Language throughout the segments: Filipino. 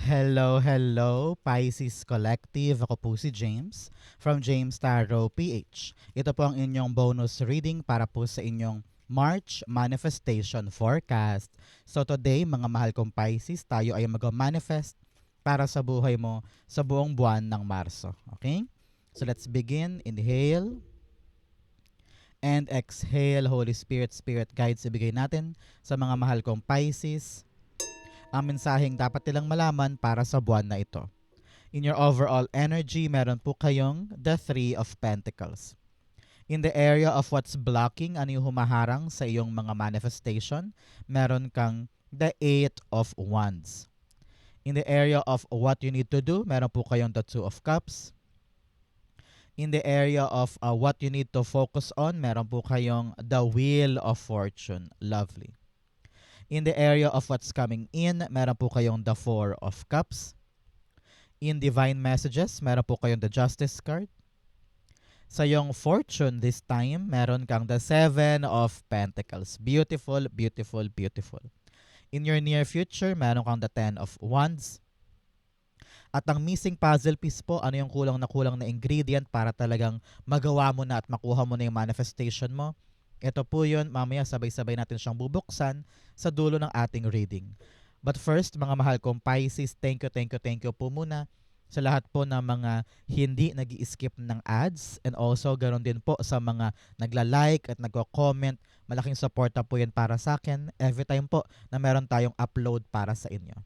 Hello, hello, Pisces Collective. Ako po si James from James Tarot PH. Ito po ang inyong bonus reading para po sa inyong March Manifestation Forecast. So today, mga mahal kong Pisces, tayo ay mag-manifest para sa buhay mo sa buong buwan ng Marso. Okay? So let's begin. Inhale and exhale. Holy Spirit, Spirit Guides, ibigay natin sa mga mahal kong Pisces ang mensaheng dapat nilang malaman para sa buwan na ito. In your overall energy, meron po kayong the Three of Pentacles. In the area of what's blocking, ano yung humaharang sa iyong mga manifestation, meron kang the Eight of Wands. In the area of what you need to do, meron po kayong the Two of Cups. In the area of what you need to focus on, meron po kayong the Wheel of Fortune. Lovely. In the area of what's coming in, meron po kayong the Four of Cups. In Divine Messages, meron po kayong the Justice card. Sa iyong fortune this time, meron kang the Seven of Pentacles. Beautiful, beautiful, beautiful. In your near future, meron kang the Ten of Wands. At ang missing puzzle piece po, ano yung kulang na ingredient para talagang magawa mo na at makuha mo na yung manifestation mo. Ito po yun, mamaya sabay-sabay natin siyang bubuksan sa dulo ng ating reading. But first, mga mahal kong Pisces, thank you po muna sa lahat po ng mga hindi nag-i-skip ng ads, and also ganoon din po sa mga nagla-like at nagko-comment. Malaking suporta po yan para sa akin every time po na meron tayong upload para sa inyo.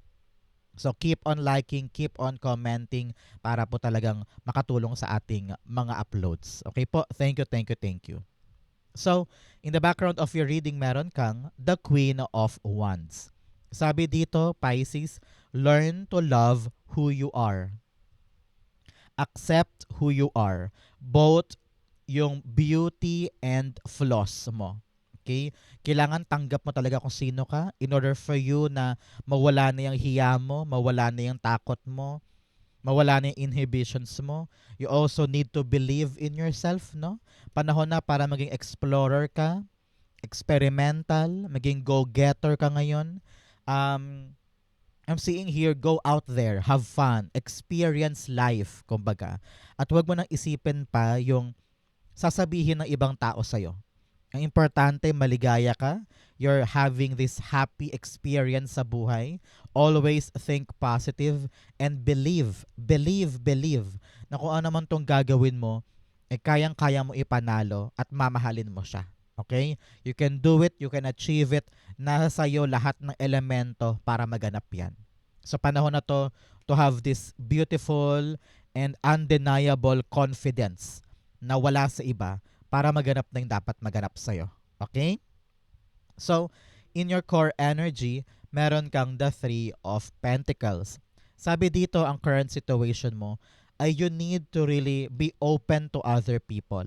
So keep on liking, keep on commenting para po talagang makatulong sa ating mga uploads. Okay po? Thank you. So, in the background of your reading, meron kang the Queen of Wands. Sabi dito, Pisces, learn to love who you are. Accept who you are. Both yung beauty and flaws mo. Okay? Kailangan tanggap mo talaga kung sino ka in order for you na mawala na yung hiya mo, mawala na yung takot mo, mawala na yung inhibitions mo. You also need to believe in yourself, no? Panahon na para maging explorer ka, experimental, maging go-getter ka ngayon. I'm seeing here, go out there, have fun, experience life, kumbaga. At huwag mo nang isipin pa yung sasabihin ng ibang tao sa'yo. Ang importante, maligaya ka. You're having this happy experience sa buhay. Always think positive and believe na kung ano man tong gagawin mo, kayang-kaya mo ipanalo at mamahalin mo siya. Okay? You can do it, you can achieve it. Nasa sa'yo lahat ng elemento para maganap yan. Sa panahon na to have this beautiful and undeniable confidence na wala sa iba para maganap na yung dapat maganap sa'yo. Okay? So, in your core energy, meron kang the Three of Pentacles. Sabi dito, ang current situation mo ay you need to really be open to other people.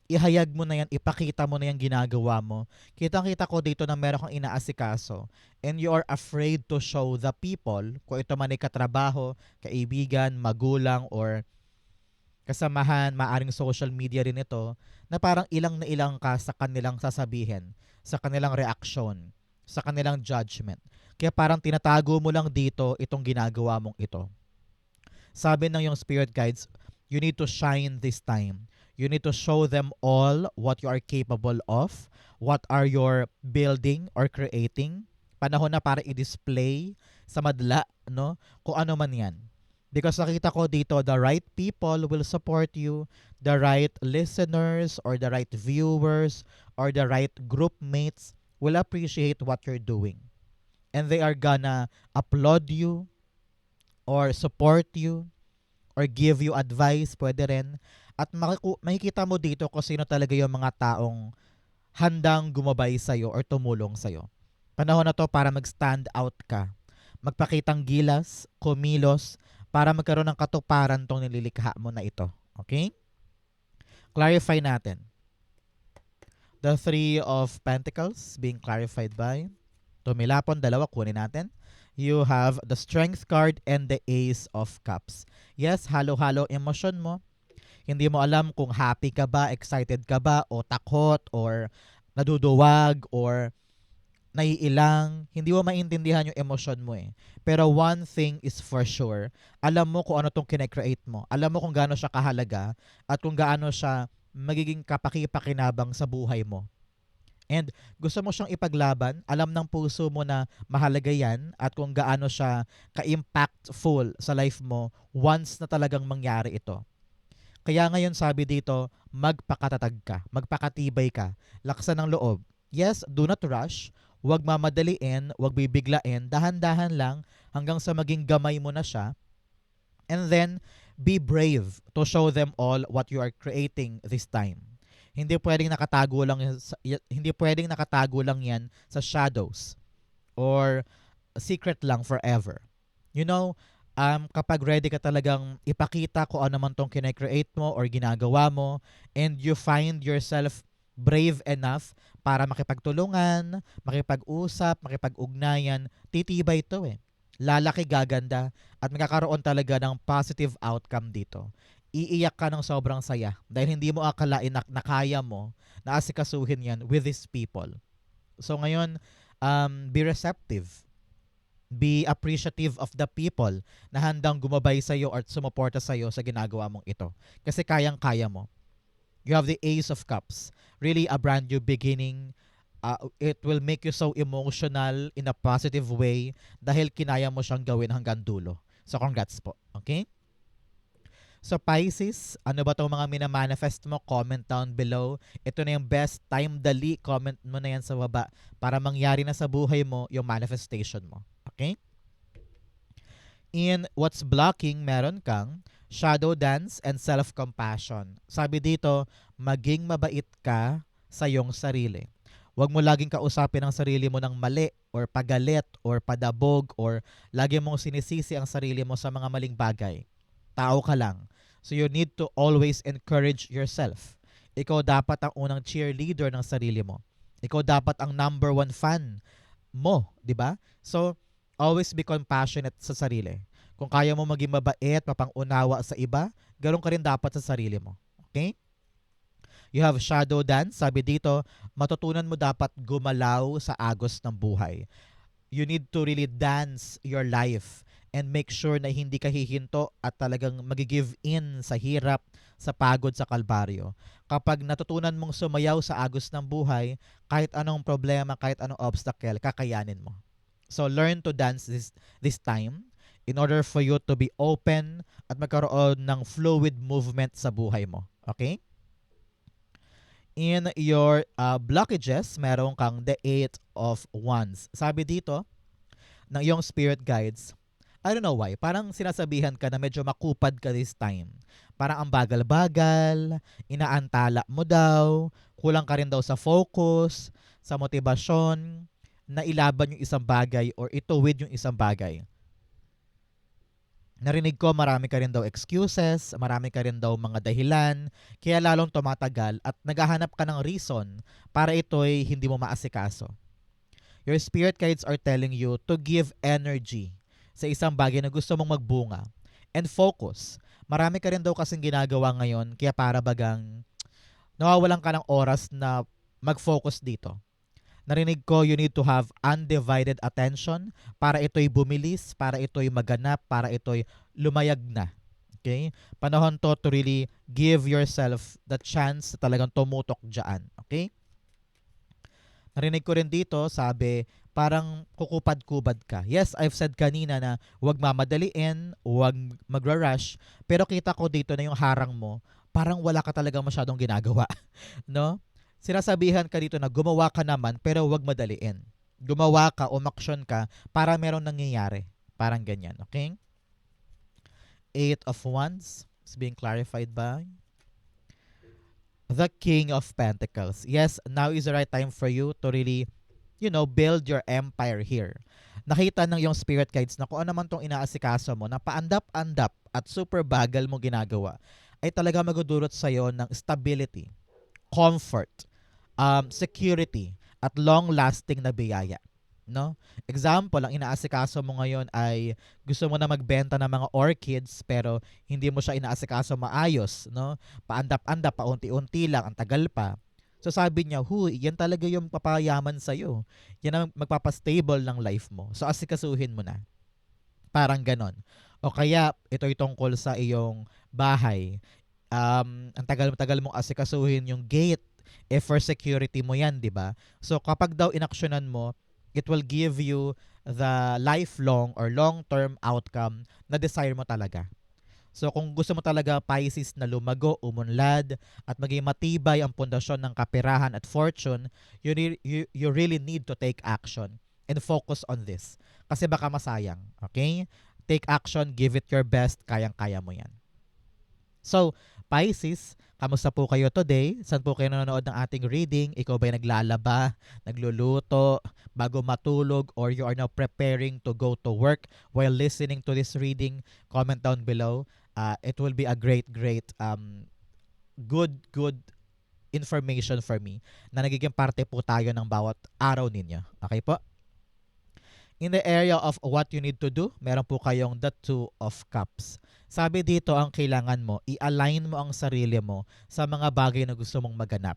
Ihayag mo na yan, ipakita mo na yung ginagawa mo. Kitang-kita ko dito na meron kang inaasikaso and you are afraid to show the people, kung ito man ay katrabaho, kaibigan, magulang, or kasamahan, maaring social media rin ito, na parang ilang na ilang ka sa kanilang sasabihin, sa kanilang reaksyon, sa kanilang judgment. Kaya parang tinatago mo lang dito itong ginagawa mong ito. Sabi ng yung spirit guides, you need to shine this time. You need to show them all what you are capable of, what are your building or creating. Panahon na para i-display sa madla, no? Kung ano man yan. Because nakita ko dito, the right people will support you, the right listeners or the right viewers or the right group mates will appreciate what you're doing. And they are gonna applaud you or support you or give you advice, pwede rin. At makikita mo dito kung sino talaga yung mga taong handang gumabay sa'yo or tumulong sa'yo. Panahon na to para mag-stand out ka. Magpakitang gilas, kumilos, para magkaroon ng katuparan tong nililikha mo na ito. Okay? Clarify natin. The Three of Pentacles being clarified by tumilapon, dalawa, kunin natin. You have the Strength card and the Ace of Cups. Yes, halo-halo emosyon mo. Hindi mo alam kung happy ka ba, excited ka ba, o takot, or naduduwag, or naiilang, hindi mo maintindihan yung emosyon mo eh. Pero one thing is for sure, alam mo kung ano tong kine-create mo. Alam mo kung gaano siya kahalaga at kung gaano siya magiging kapaki-pakinabang sa buhay mo. And gusto mo siyang ipaglaban, alam ng puso mo na mahalaga yan at kung gaano siya ka-impactful sa life mo once na talagang mangyari ito. Kaya ngayon sabi dito, magpakatatag ka, magpakatibay ka, laksan ng loob. Yes, do not rush, huwag mamadaliin, huwag bibiglain, dahan-dahan lang hanggang sa maging gamay mo na siya. And then, be brave to show them all what you are creating this time. Hindi pwedeng nakatago lang yan sa shadows or secret lang forever. You know, kapag ready ka talagang ipakita kung ano man tong kine-create mo or ginagawa mo and you find yourself brave enough para makipagtulungan, makipag-usap, makipag-ugnayan, titibay ito eh. Lalaki, gaganda at magkakaroon talaga ng positive outcome dito. Iiyak ka ng sobrang saya dahil hindi mo akalain na kaya mo na asikasuhin yan with these people. So ngayon, be receptive. Be appreciative of the people na handang gumabay sa'yo or sumuporta sa'yo sa ginagawa mong ito. Kasi kayang-kaya mo. You have the Ace of Cups. Really a brand new beginning. It will make you so emotional in a positive way dahil kinaya mo siyang gawin hanggang dulo. So congrats po. Okay? So Pisces, ano ba itong mga minamanifest mo? Comment down below. Ito na yung best time dali. Comment mo na yan sa baba para mangyari na sa buhay mo yung manifestation mo. Okay? In what's blocking, meron kang shadow dance and self-compassion. Sabi dito, maging mabait ka sa iyong sarili. Huwag mo laging kausapin ang sarili mo ng mali or pagalit or padabog or lagi mong sinisisi ang sarili mo sa mga maling bagay. Tao ka lang. So you need to always encourage yourself. Ikaw dapat ang unang cheerleader ng sarili mo. Ikaw dapat ang number one fan mo, di ba? So, always be compassionate sa sarili. Kung kaya mo maging mabait, mapang-unawa sa iba, ganoon ka rin dapat sa sarili mo. Okay? You have shadow dance. Sabi dito, matutunan mo dapat gumalaw sa agos ng buhay. You need to really dance your life and make sure na hindi ka hihinto at talagang mag-give in sa hirap, sa pagod, sa kalbaryo. Kapag natutunan mong sumayaw sa agos ng buhay, kahit anong problema, kahit anong obstacle, kakayanin mo. So learn to dance this time in order for you to be open at magkaroon ng fluid movement sa buhay mo. Okay? In your blockages, meron kang the 8 of Wands. Sabi dito, ng iyong spirit guides, I don't know why, parang sinasabihan ka na medyo makupad ka this time. Parang ang bagal-bagal, inaantala mo daw, kulang ka rin daw sa focus, sa motibasyon, na ilaban yung isang bagay or ituwid yung isang bagay. Narinig ko marami ka rin daw excuses, marami ka rin daw mga dahilan, kaya lalong tumatagal at naghahanap ka ng reason para ito'y hindi mo maasikaso. Your spirit guides are telling you to give energy sa isang bagay na gusto mong magbunga. And focus. Marami ka rin daw kasing ginagawa ngayon kaya para bagang nawawalan ka ng oras na mag-focus dito. Narinig ko you need to have undivided attention para ito'y bumilis, para ito'y maganap, para ito'y lumayag na. Okay? Panahon to really give yourself the chance na talagang tumutok dyan. Okay? Narinig ko rin dito, sabi, parang kukupad-kubad ka. Yes, I've said kanina na huwag mamadaliin, huwag magra-rush, pero kita ko dito na yung harang mo, parang wala ka talagang masyadong ginagawa. No? Sinasabihan ka dito na gumawa ka naman, pero huwag madaliin. Gumawa ka, umaksyon ka, para meron nangyayari. Parang ganyan, okay? 8 of Wands is being clarified by the King of Pentacles. Yes, now is the right time for you to really, build your empire here. Nakita ng yung spirit guides na kung ano man tong inaasikaso mo na paandap-andap at super bagal mo ginagawa ay talaga magdudulot sa'yo ng stability, comfort, security, at long-lasting na biyaya. No? Example, ang inaasikaso mo ngayon ay gusto mo na magbenta ng mga orchids pero hindi mo siya inaasikaso maayos, no? Paandap-andap, paunti-unti lang, ang tagal pa. So sabi niya, huy, yan talaga yung papayaman sa'yo. Yan ang magpapastable ng life mo. So asikasuhin mo na. Parang ganon. O kaya, ito'y tungkol sa iyong bahay. Ang tagal-tagal mong asikasuhin yung gate. For security mo yan, di ba? So kapag daw inaksyonan mo, it will give you the lifelong or long-term outcome na desire mo talaga. So kung gusto mo talaga Pisces na lumago, umunlad, at maging matibay ang pundasyon ng kaperahan at fortune, you really need to take action and focus on this. Kasi baka masayang. Okay? Take action, give it your best, kayang-kaya mo yan. So, Pisces, kamusta po kayo today? Saan po kayo nanonood ng ating reading? Ikaw ba'y naglalaba, nagluluto, bago matulog, or you are now preparing to go to work while listening to this reading? Comment down below. It will be a great good information for me na nagiging parte po tayo ng bawat araw ninyo. Okay po? In the area of what you need to do, meron po kayong the Two of Cups. Sabi dito, ang kailangan mo, i-align mo ang sarili mo sa mga bagay na gusto mong maganap.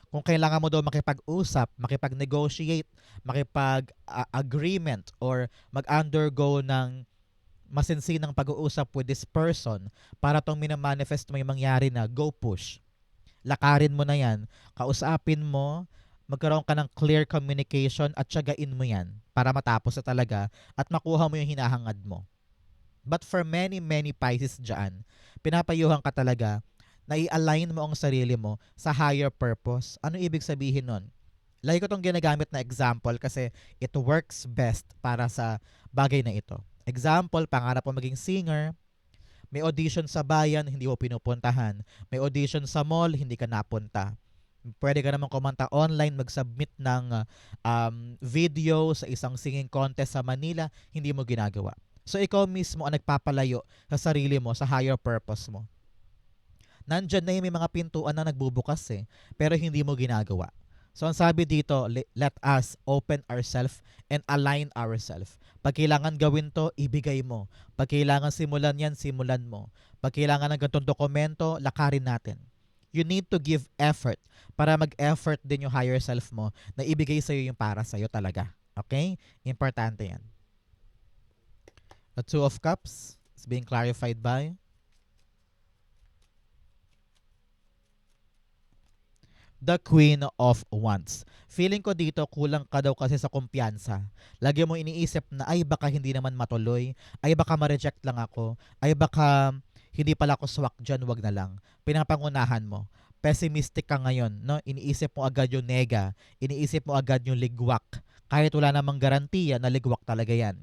Kung kailangan mo daw makipag-usap, makipag-negotiate, makipag-agreement, or mag-undergo ng masinsinang pag-uusap with this person para tong minamanifest mo yung mangyari na, go push. Lakarin mo na yan, kausapin mo, magkaroon ka ng clear communication at tiyagain mo yan para matapos na talaga at makuha mo yung hinahangad mo. But for many Pisces dyan, pinapayuhan ka talaga na i-align mo ang sarili mo sa higher purpose. Ano ibig sabihin nun? Lagi ko itong ginagamit na example kasi it works best para sa bagay na ito. Example, pangarap mo maging singer, may audition sa bayan, hindi mo pinupuntahan. May audition sa mall, hindi ka napunta. Pwede ka naman kumanta online, mag-submit ng video sa isang singing contest sa Manila, hindi mo ginagawa. So ikaw mismo ang nagpapalayo sa sarili mo, sa higher purpose mo. Nandyan na yung may mga pintuan na nagbubukas pero hindi mo ginagawa. So ang sabi dito, let us open ourselves and align ourselves. Pag kailangan gawin to, ibigay mo. Pag kailangan simulan yan, simulan mo. Pag kailangan ng ganitong dokumento, lakarin natin. You need to give effort para mag-effort din yung higher self mo na ibigay sa'yo yung para sa'yo talaga. Okay? Importante yan. The Two of Cups is being clarified by the Queen of Wands. Feeling ko dito kulang ka daw kasi sa kumpiyansa. Lagi mo iniisip na ay baka hindi naman matuloy, ay baka ma-reject lang ako, ay baka hindi pala ako swak dyan, wag na lang. Pinapangunahan mo. Pessimistic ka ngayon, no? Iniisip mo agad yung nega, iniisip mo agad yung ligwak. Kahit wala namang garantiya na ligwak talaga yan.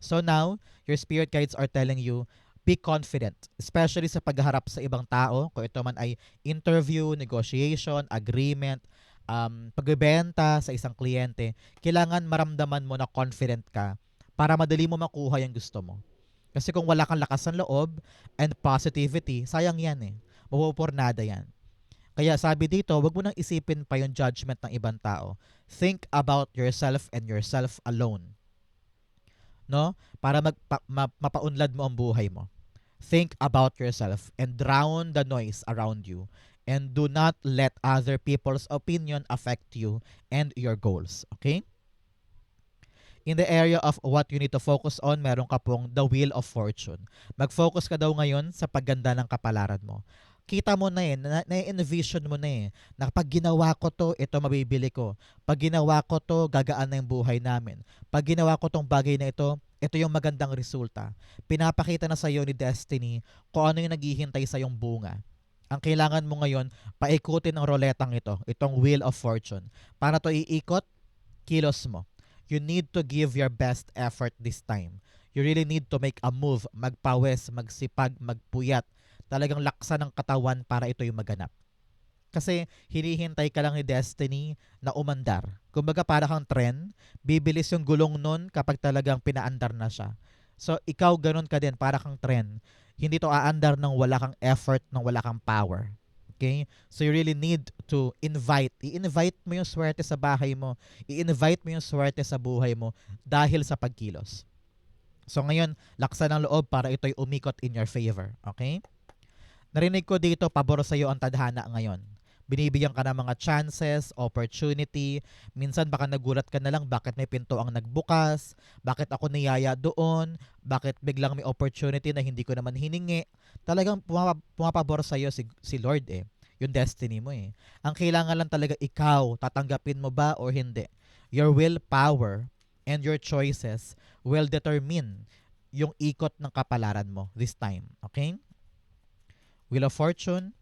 So now, your spirit guides are telling you, be confident, especially sa pagharap sa ibang tao, kung ito man ay interview, negotiation, agreement, pagbebenta sa isang kliyente, kailangan maramdaman mo na confident ka para madali mo makuha yung gusto mo. Kasi kung wala kang lakas ng loob and positivity, sayang yan mapupurnada yan. Kaya sabi dito, wag mo nang isipin pa yung judgment ng ibang tao. Think about yourself and yourself alone. No? Para mapaunlad mo ang buhay mo. Think about yourself and drown the noise around you. And do not let other people's opinion affect you and your goals. Okay? In the area of what you need to focus on, meron ka pong the Wheel of Fortune. Mag-focus ka daw ngayon sa pagganda ng kapalaran mo. Kita mo na na-envision mo na pag ginawa ko to, ito mabibili ko. Pag ginawa ko to, gagaan na yung buhay namin. Pag ginawa ko tong bagay na ito yung magandang resulta. Pinapakita na sa'yo ni Destiny kung ano yung naghihintay sa yung bunga. Ang kailangan mo ngayon, paikutin ang roletang ito, itong Wheel of Fortune. Para to iikot, kilos mo. You need to give your best effort this time. You really need to make a move, magpawes, magsipag, magpuyat. Talagang laksa ng katawan para ito yung maganap. Kasi hinihintay ka lang ni Destiny na umandar. Kumbaga para kang tren, bibilis yung gulong nun kapag talagang pinaandar na siya. So ikaw ganun ka din, para kang tren. Hindi to aandar nang wala kang effort, nang wala kang power. Okay? So you really need to i-invite mo yung swerte sa bahay mo, i-invite mo yung swerte sa buhay mo dahil sa pagkilos. So ngayon, laksa ng loob para ito'y umikot in your favor. Okay? Narinig ko dito, pabor sa iyo ang tadhana ngayon. Binibigyan ka ng mga chances, opportunity. Minsan baka nagulat ka na lang bakit may pinto ang nagbukas, bakit ako niyaya doon, bakit biglang may opportunity na hindi ko naman hiningi. Talagang pumapabor sa'yo si Lord eh. Yung destiny mo eh. Ang kailangan lang talaga ikaw, tatanggapin mo ba or hindi. Your willpower and your choices will determine yung ikot ng kapalaran mo this time. Okay? Wheel of Fortune.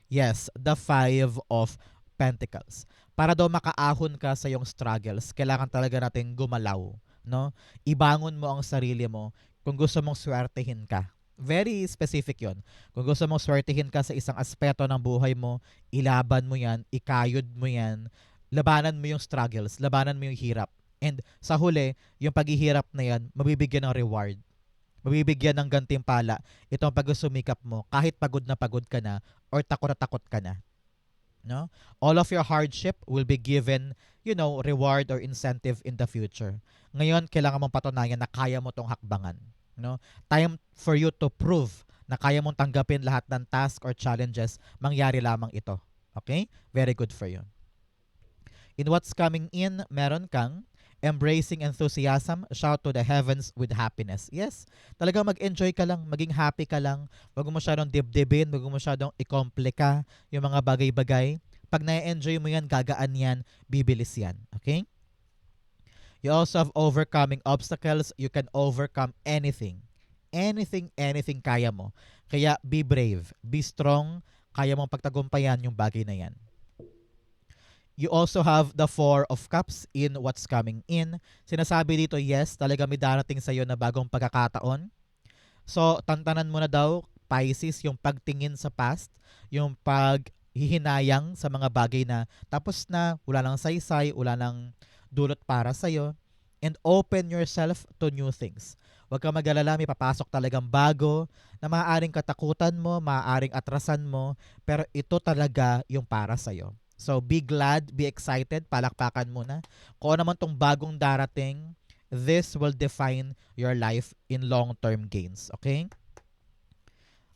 Yes, the Five of Pentacles. Para daw makaahon ka sa iyong struggles, kailangan talaga natin gumalaw, no? Ibangon mo ang sarili mo kung gusto mong swertehin ka. Very specific 'yon. Kung gusto mong swertehin ka sa isang aspeto ng buhay mo, ilaban mo 'yan, ikayod mo 'yan, labanan mo yung struggles, labanan mo yung hirap. And sa huli, yung paghihirap na 'yan, mabibigyan ng reward, mabibigyan ng gantimpala itong pag-sumikap mo kahit pagod ka na or takot na takot ka na, no? All of your hardship will be given, reward or incentive in the future. Ngayon, kailangan mong patunayan na kaya mo tong hakbangan, no? Time for you to prove na kaya mong tanggapin lahat ng task or challenges, mangyari lamang ito. Okay? Very good for you. In what's coming in, meron kang embracing enthusiasm, shout to the heavens with happiness. Yes, talagang mag-enjoy ka lang, maging happy ka lang. Huwag mo masyadong dibdibin, huwag mo masyadong ikomplika yung mga bagay-bagay. Pag na-enjoy mo yan, gagaan yan, bibilis yan. Okay? You also have overcoming obstacles. You can overcome anything. Anything kaya mo. Kaya be brave, be strong, kaya mong pagtagumpayan yung bagay na yan. You also have the Four of Cups in what's coming in. Sinasabi dito, yes, talaga may darating sa'yo na bagong pagkakataon. So, tantanan mo na daw, Pisces, yung pagtingin sa past, yung paghihinayang sa mga bagay na tapos na, wala nang saysay, wala nang dulot para sa'yo. And open yourself to new things. Huwag kang mag-alala, may papasok talagang bago na maaaring katakutan mo, maaaring atrasan mo, pero ito talaga yung para sa'yo. So, be glad, be excited, palakpakan muna. Kung ano naman tong bagong darating, this will define your life in long-term gains. Okay?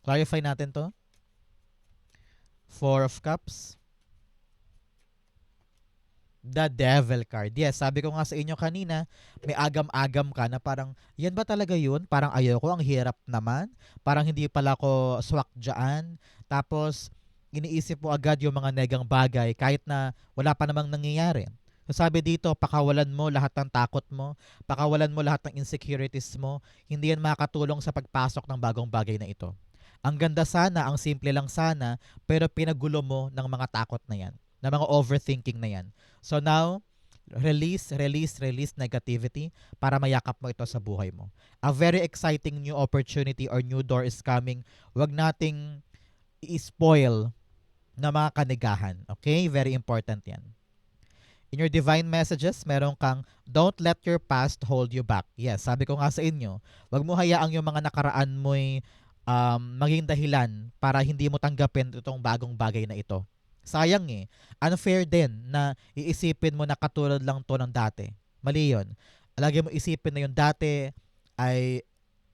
Clarify natin to. Four of Cups. The Devil card. Yes, sabi ko nga sa inyo kanina, may agam-agam ka na parang, yan ba talaga yun? Parang ayoko, ang hirap naman. Parang hindi pala ako swak dyan. Tapos, iniisip mo agad yung mga negang bagay kahit na wala pa namang nangyayari. So sabi dito, pakawalan mo lahat ng takot mo, pakawalan mo lahat ng insecurities mo, hindi yan makakatulong sa pagpasok ng bagong bagay na ito. Ang ganda sana, ang simple lang sana, pero pinagulo mo ng mga takot na yan, ng mga overthinking na yan. So now, release negativity para mayakap mo ito sa buhay mo. A very exciting new opportunity or new door is coming. Huwag nating i-spoil na mga kanigahan. Okay? Very important yan. In your divine messages, meron kang don't let your past hold you back. Yes, sabi ko nga sa inyo, wag mo hayaang yung mga nakaraan mo'y maging dahilan para hindi mo tanggapin itong bagong bagay na ito. Sayang eh. Unfair din na iisipin mo na katulad lang to ng dati. Mali yun. Lagi mo isipin na yung dati ay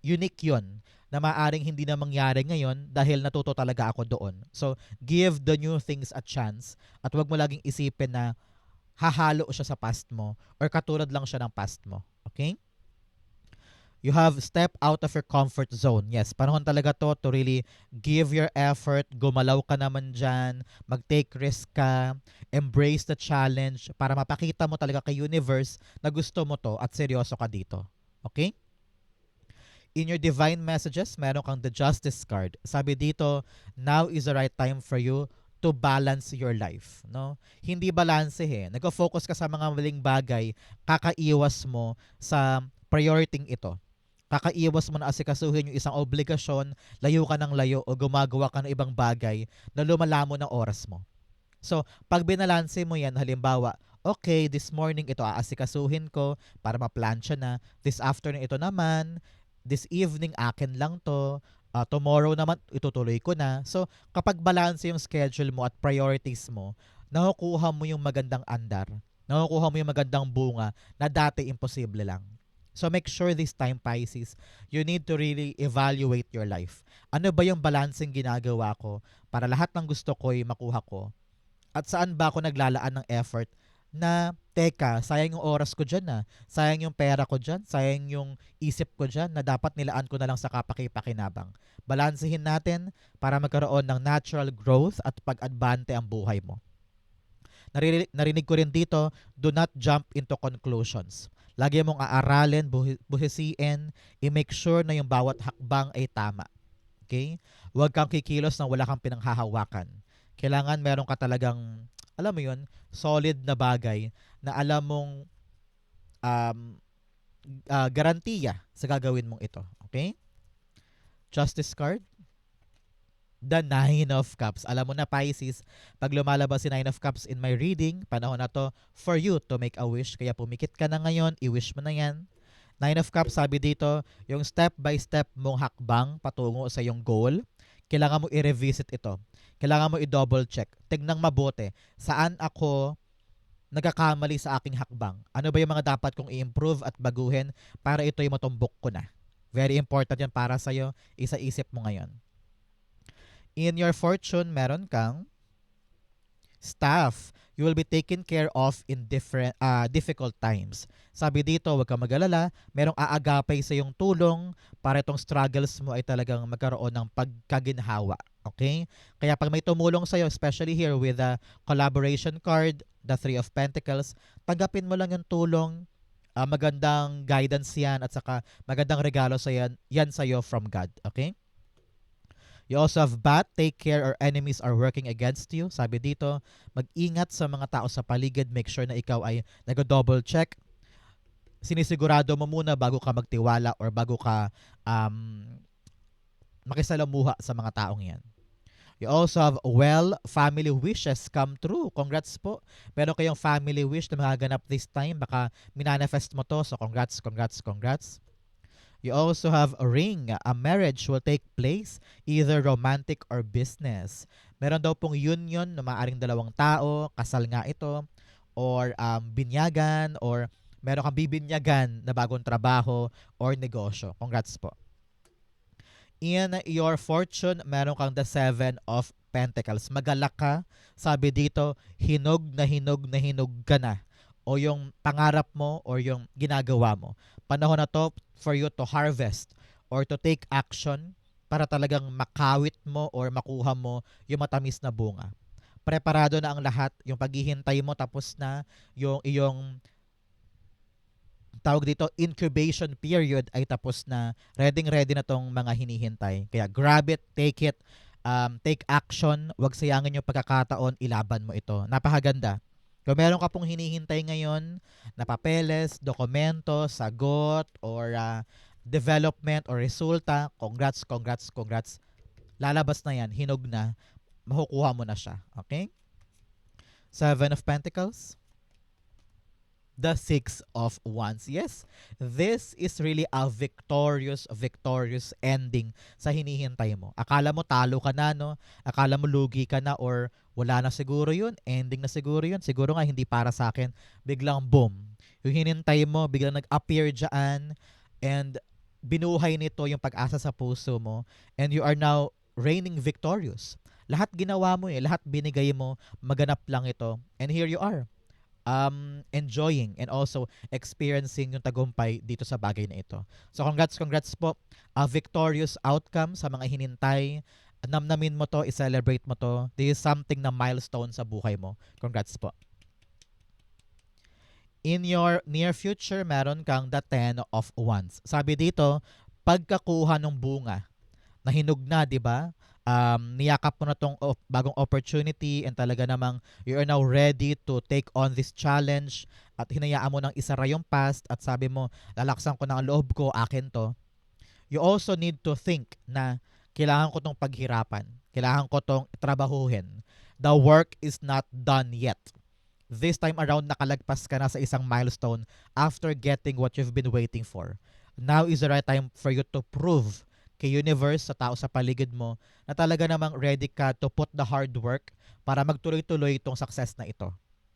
unique yun na maaaring hindi na mangyari ngayon dahil natuto talaga ako doon. So, give the new things a chance at wag mo laging isipin na hahalo siya sa past mo or katulad lang siya ng past mo. Okay? You have step out of your comfort zone. Yes, panahon talaga to really give your effort, gumalaw ka naman dyan, mag-take risk ka, embrace the challenge para mapakita mo talaga kay universe na gusto mo to at seryoso ka dito. Okay? In your divine messages, meron kang the Justice card. Sabi dito, now is the right time for you to balance your life. No? Hindi balance eh. Nag-focus ka sa mga maling bagay, kakaiwas mo sa priority ito. Kakaiwas mo na asikasuhin yung isang obligasyon, layo ka ng layo o gumagawa ka ng ibang bagay na lumalamo ng oras mo. So, pag binalanse mo yan, halimbawa, okay, this morning ito aasikasuhin ko para ma-plancha na. This afternoon ito naman, this evening akin lang to, tomorrow naman itutuloy ko na. So kapag balance yung schedule mo at priorities mo, nakukuha mo yung magandang andar, nakukuha mo yung magandang bunga na dati imposible lang. So make sure this time, Pisces, you need to really evaluate your life. Ano ba yung balancing ginagawa ko para lahat ng gusto ko ay makuha ko? At saan ba ako naglalaan ng effort na, teka, sayang yung oras ko dyan na, sayang yung pera ko dyan, sayang yung isip ko dyan na dapat nilaan ko na lang sa kapaki-pakinabang. Balansehin natin para magkaroon ng natural growth at pag-adbante ang buhay mo. Narinig ko rin dito, do not jump into conclusions. Lagi mong aaralin, buhisiin, i-make sure na yung bawat hakbang ay tama. Okay? Huwag kang kikilos nang wala kang pinanghahawakan. Kailangan meron ka talagang, alam mo yun, solid na bagay na alam mong um, garantiya sa gagawin mong ito. Okay? Justice card. The Nine of Cups. Alam mo na, Pisces, pag lumalabas si Nine of Cups in my reading, panahon na to for you to make a wish. Kaya pumikit ka na ngayon, i-wish mo na yan. Nine of Cups, sabi dito, yung step by step mong hakbang patungo sa yung goal, kailangan mo i-revisit ito. Kailangan mo i-double check. Tignan mabuti, saan ako nagkakamali sa aking hakbang? Ano ba yung mga dapat kong i-improve at baguhin para ito'y matumbok ko na? Very important yan para sa'yo. Isa-isip mo ngayon. In your fortune, meron kang staff. You will be taken care of in difficult times. Sabi dito, huwag kang mag-alala, merong aagapay sa iyong tulong para itong struggles mo ay talagang magkaroon ng pagkaginhawa. Okay? Kaya pag may tumulong sa'yo, especially here with the collaboration card, the Three of Pentacles, tanggapin mo lang yung tulong, magandang guidance yan at saka magandang regalo sa yan sa'yo from God. Okay? You also have bat, take care or enemies are working against you. Sabi dito, mag-ingat sa mga tao sa paligid. Make sure na ikaw ay nag-double check. Sinisigurado mo muna bago ka magtiwala or bago ka makisalamuha sa mga taong yan. You also have family wishes come true. Congrats po. Meron kayong family wish na magaganap this time. Baka minanifest mo to. So congrats, congrats, congrats. You also have a ring. A marriage will take place, either romantic or business. Meron daw pong union na maaaring dalawang tao, kasal nga ito, or binyagan, or meron kang bibinyagan na bagong trabaho or negosyo. Congrats po. In your fortune, meron kang the Seven of Pentacles. Magalak ka. Sabi dito, hinog na hinog na hinog ka na. O yung pangarap mo or yung ginagawa mo. Panahon na to for you to harvest or to take action para talagang makawit mo or makuha mo yung matamis na bunga. Preparado na ang lahat, yung paghihintay mo tapos na, yung iyong tawag dito, incubation period ay tapos na, ready na tong mga hinihintay. Kaya grab it, take it, take action, wag sayangin yung pagkakataon, ilaban mo ito. Napakaganda. Kung meron ka pong hinihintay ngayon na papeles, dokumento, sagot, or development or resulta, congrats, congrats, congrats. Lalabas na yan, hinog na, makukuha mo na siya. Okay? Seven of Pentacles. The Six of Wands. Yes, this is really a victorious ending sa hinihintay mo. Akala mo talo ka na, no? Akala mo lugi ka na or wala na siguro yun. Ending na siguro yun. Siguro nga hindi para sa akin. Biglang boom. Yung hinintay mo, biglang nag-appear dyan and binuhay nito yung pag-asa sa puso mo and you are now reigning victorious. Lahat ginawa mo lahat binigay mo, maganap lang ito. And here you are. Enjoying and also experiencing yung tagumpay dito sa bagay na ito. So congrats po. A victorious outcome sa mga hinintay. Namnamin mo to, i-celebrate mo to. This is something na milestone sa buhay mo. Congrats po. In your near future, meron kang the Ten of Wands. Sabi dito, pagkakuha ng bunga, na hinog na, di ba? Niyakap mo na tong bagong opportunity and talaga namang you are now ready to take on this challenge at hinayaan mo nang isara yung past at sabi mo, lalaksan ko na ang loob ko, akin to. You also need to think na kailangan ko tong paghirapan. Kailangan ko tong trabahuhin. The work is not done yet. This time around, nakalagpas ka na sa isang milestone after getting what you've been waiting for. Now is the right time for you to prove kay universe, sa tao sa paligid mo, na talaga namang ready ka to put the hard work para magtuloy-tuloy itong success na ito.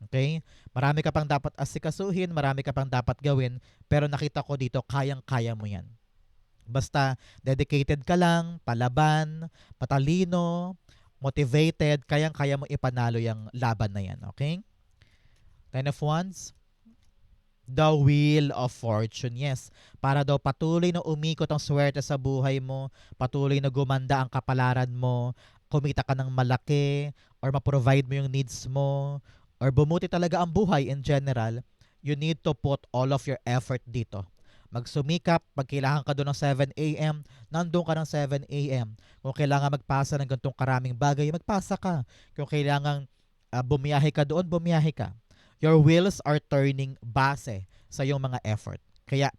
Okay? Marami ka pang dapat asikasuhin, marami ka pang dapat gawin, pero nakita ko dito, kayang-kaya mo yan. Basta dedicated ka lang, palaban, patalino, motivated, kayang-kaya mo ipanalo yung laban na yan. Okay? Ten of Wands, the Wheel of Fortune. Yes, para daw patuloy na umikot ang swerte sa buhay mo, patuloy na gumanda ang kapalaran mo, kumita ka ng malaki, or ma-provide mo yung needs mo, or bumuti talaga ang buhay in general, you need to put all of your effort dito. Magsumikap, pag kailangan ka doon ng 7 a.m., nandun ka ng 7 a.m. Kung kailangan magpasa ng ganitong karaming bagay, magpasa ka. Kung kailangan bumiyahe ka doon, bumiyahe ka. Your wheels are turning base sa iyong mga effort. Kaya,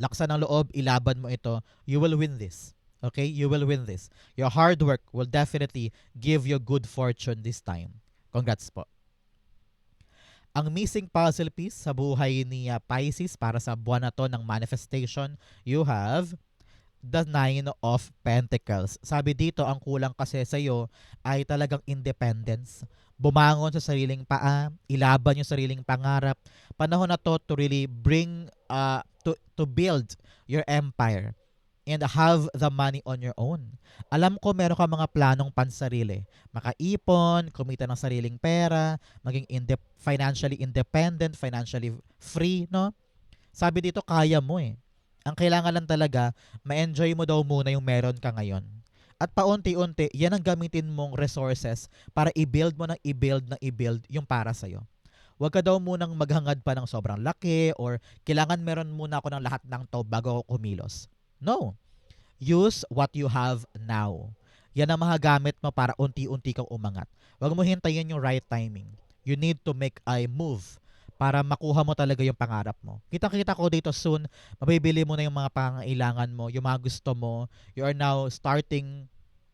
laksan ng loob, ilaban mo ito. You will win this. Okay? You will win this. Your hard work will definitely give you good fortune this time. Congrats po. Ang missing puzzle piece sa buhay ni Pisces para sa buwan na to ng manifestation, you have the Nine of Pentacles. Sabi dito, ang kulang kasi sa iyo ay talagang independence. Bumangon sa sariling paa, ilaban yung sariling pangarap. Panahon na to really bring, to build your empire and have the money on your own. Alam ko meron ka mga planong pansarili. Makaipon, kumita ng sariling pera, maging financially independent, financially free, no? Sabi dito, kaya mo eh. Ang kailangan lang talaga, ma-enjoy mo daw muna yung meron ka ngayon. At paunti-unti, yan ang gamitin mong resources para i-build mo ng i-build ng i-build yung para sa'yo. Huwag ka daw munang maghangad pa ng sobrang laki or kailangan meron muna ako ng lahat ng to bago ako kumilos. No. Use what you have now. Yan ang magagamit mo para unti-unti kang umangat. Huwag mo hintayin yung right timing. You need to make a move para makuha mo talaga yung pangarap mo. Kita-kita ko dito soon, mabibili mo na yung mga pangailangan mo, yung mga gusto mo. You are now starting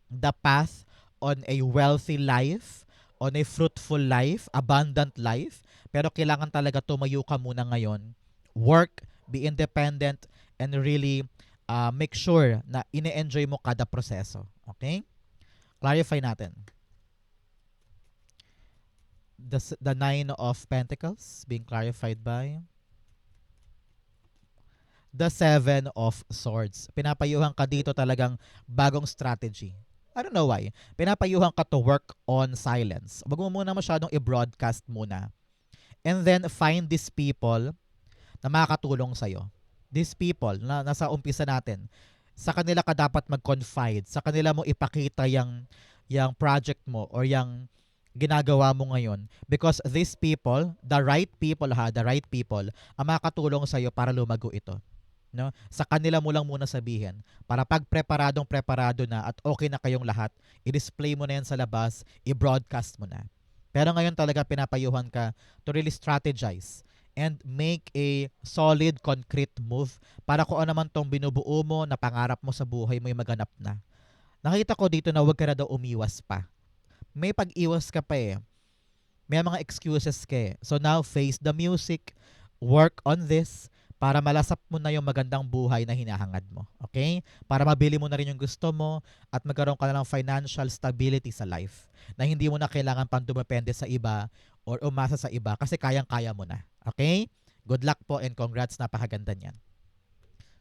the path on a wealthy life, on a fruitful life, abundant life. Pero kailangan talaga tumayo ka muna ngayon. Work, be independent, and really make sure na ine-enjoy mo kada proseso. Okay? Clarify natin. The Nine of Pentacles being clarified by the Seven of Swords. Pinapayuhan ka dito talagang bagong strategy. I don't know why. Pinapayuhan ka to work on silence. Wag mo muna masyadong i-broadcast muna. And then find these people na makakatulong sa'yo. These people na nasa umpisa natin, sa kanila ka dapat mag-confide. Sa kanila mo ipakita yung project mo or yung ginagawa mo ngayon. Because these people, the right people, ang makakatulong sa'yo para lumago ito. No? Sa kanila mo lang muna sabihin para pag preparado na at okay na kayong lahat, i-display mo na yan sa labas, i-broadcast mo na. Pero ngayon talaga pinapayuhan ka to really strategize and make a solid, concrete move para kung ano man tong binubuo mo na pangarap mo sa buhay mo yung maganap na. Nakita ko dito na huwag ka na daw umiwas pa. May pag-iwas ka pa eh. May mga excuses ka eh. So now, face the music, work on this, para malasap mo na yung magandang buhay na hinahangad mo. Okay? Para mabili mo na rin yung gusto mo at magkaroon ka na ng financial stability sa life na hindi mo na kailangan pang dumepende sa iba or umasa sa iba kasi kayang-kaya mo na. Okay? Good luck po and congrats, napakaganda niyan.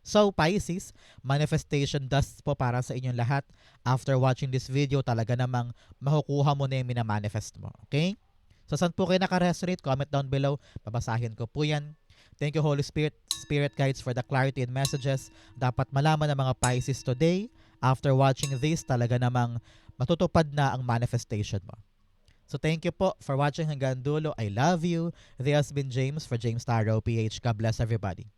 So, Pisces, manifestation dust po para sa inyong lahat. After watching this video, talaga namang makukuha mo na yung minamanifest mo. Okay? So, saan po kayo nakaresonate? Comment down below. Babasahin ko po yan. Thank you, Holy Spirit, Spirit Guides, for the clarity and messages. Dapat malaman ng mga Pisces today. After watching this, talaga namang matutupad na ang manifestation mo. So, thank you po for watching hanggang dulo. I love you. This has been James for James Tarot PH. God bless everybody.